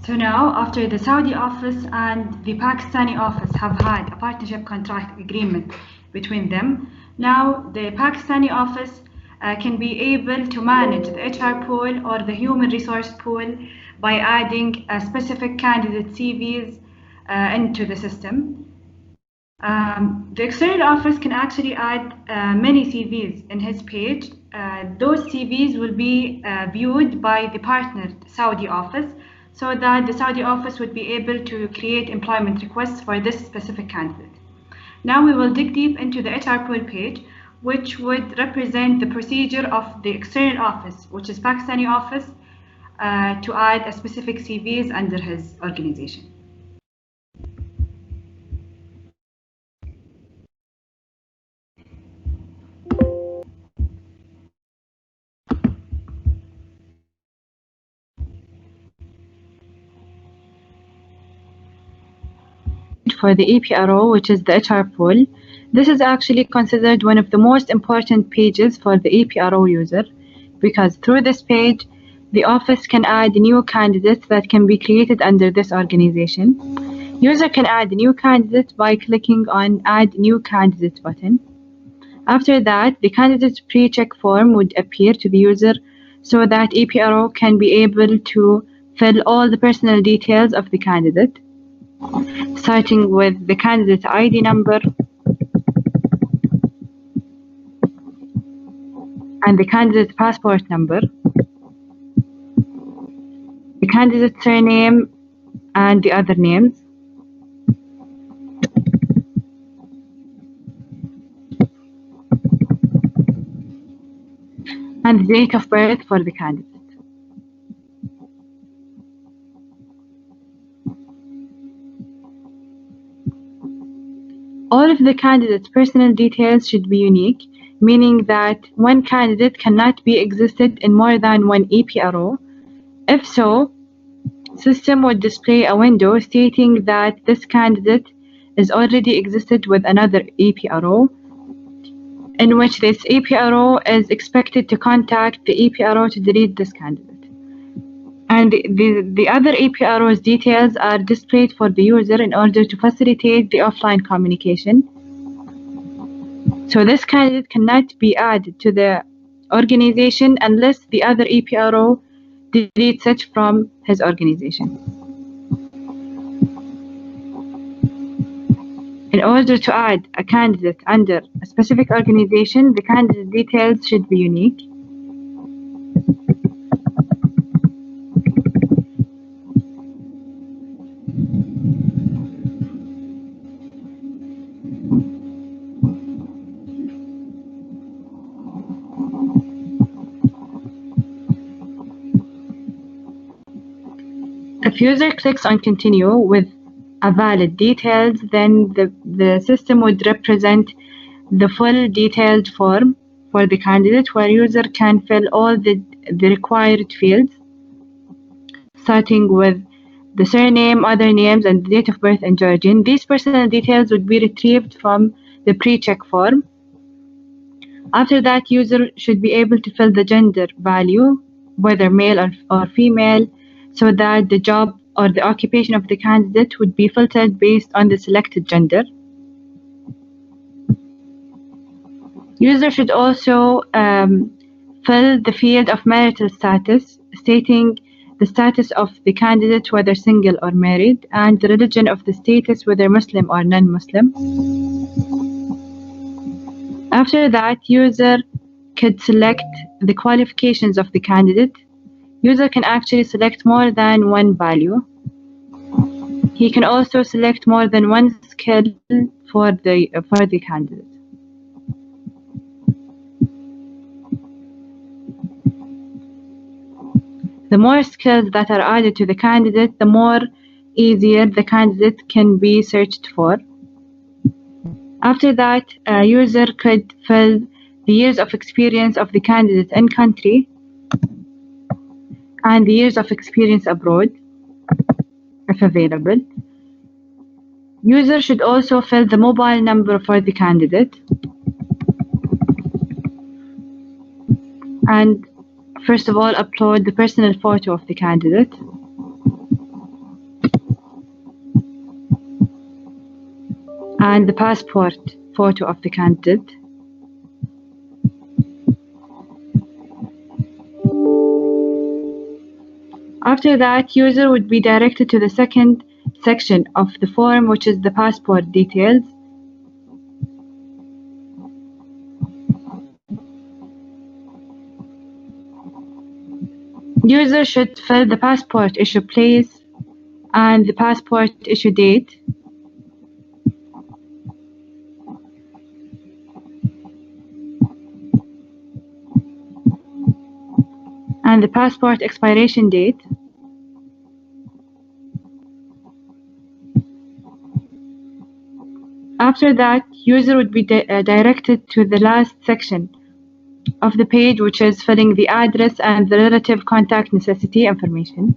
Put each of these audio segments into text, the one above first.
So now, after the Saudi office and the Pakistani office have had a partnership contract agreement between them, now the Pakistani office can be able to manage the HR pool or the human resource pool by adding specific candidate CVs into the system. The external office can actually add many CVs in his page. Those CVs will be viewed by the partnered Saudi office so that the Saudi office would be able to create employment requests for this specific candidate. Now we will dig deep into the HR pool page, which would represent the procedure of the external office, which is Pakistani office, to add a specific CVs under his organization. For the APRO, which is the HR pool, this is actually considered one of the most important pages for the APRO user, because through this page, the office can add new candidates that can be created under this organization. User can add a new candidate by clicking on Add New Candidate button. After that, the candidate pre-check form would appear to the user so that APRO can be able to fill all the personal details of the candidate, starting with the candidate ID number and the candidate passport number, the candidate surname and the other names, and the date of birth for the candidate. All of the candidate's personal details should be unique, meaning that one candidate cannot be existed in more than one APRO. If so, system would display a window stating that this candidate is already existed with another APRO, in which this APRO is expected to contact the APRO to delete this candidate. And the other APRO's details are displayed for the user in order to facilitate the offline communication. So this candidate cannot be added to the organization unless the other APRO deletes it from his organization. In order to add a candidate under a specific organization, the candidate details should be unique. If user clicks on continue with a valid details, then the system would represent the full detailed form for the candidate where user can fill all the required fields, starting with the surname, other names, and the date of birth in Georgian. These personal details would be retrieved from the pre-check form. After that, user should be able to fill the gender value, whether male or female, so that the job or the occupation of the candidate would be filtered based on the selected gender. User should also fill the field of marital status, stating the status of the candidate, whether single or married, and the religion of the status, whether Muslim or non-Muslim. After that, user could select the qualifications of the candidate. User can actually select more than one value. He can also select more than one skill for the candidate. The more skills that are added to the candidate, the more easier the candidate can be searched for. After that, a user could fill the years of experience of the candidate in country and the years of experience abroad, if available. User should also fill the mobile number for the candidate. And first of all, upload the personal photo of the candidate. and the passport photo of the candidate. After that, user would be directed to the second section of the form, which is the passport details. User should fill the passport issue place and the passport issue date. And the passport expiration date. After that, user would be directed to the last section of the page, which is filling the address and the relative contact necessity information.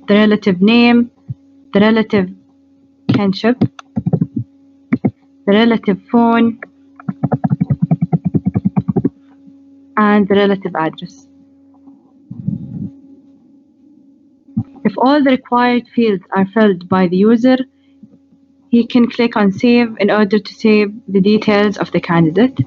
The relative name, the relative kinship, the relative phone, and the relative address. If all the required fields are filled by the user, he can click on Save in order to save the details of the candidate.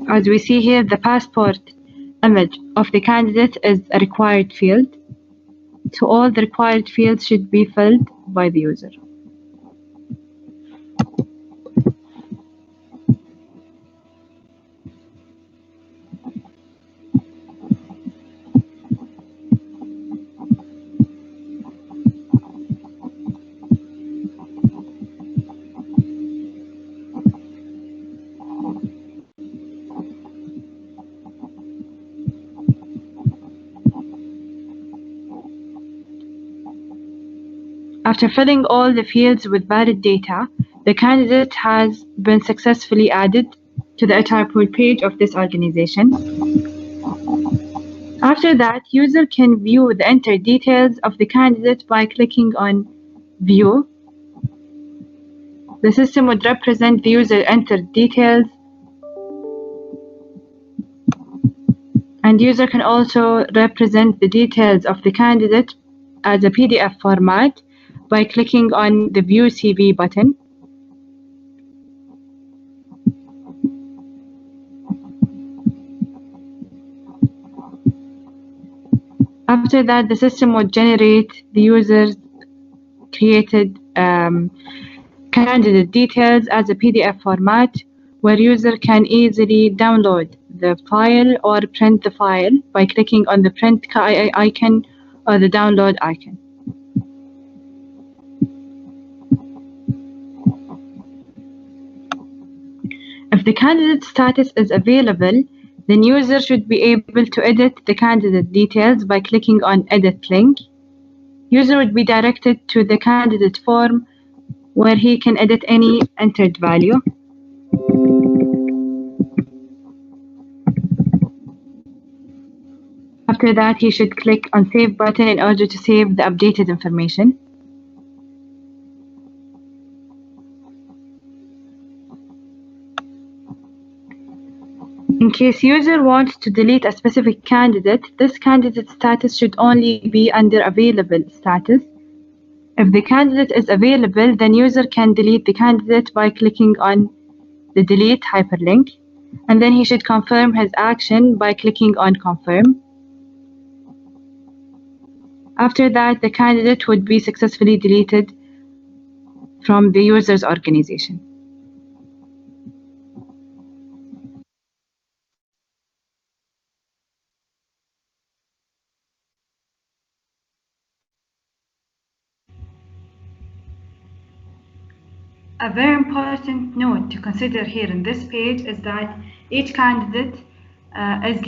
As we see here, the passport image of the candidate is a required field, so all the required fields should be filled by the user. After filling all the fields with valid data, the candidate has been successfully added to the HR pool page of this organization. After that, user can view the entered details of the candidate by clicking on View. The system would represent the user entered details, and user can also represent the details of the candidate as a PDF format by clicking on the View CV button. After that, the system would generate the user's created candidate details as a PDF format, where user can easily download the file or print the file by clicking on the print icon or the download icon. If the candidate status is available, then user should be able to edit the candidate details by clicking on Edit link. User would be directed to the candidate form where he can edit any entered value. After that, he should click on Save button in order to save the updated information. In case user wants to delete a specific candidate, this candidate status should only be under available status. If the candidate is available, then user can delete the candidate by clicking on the delete hyperlink, and then he should confirm his action by clicking on confirm. After that, the candidate would be successfully deleted from the user's organization. A very important note to consider here in this page is that each candidate is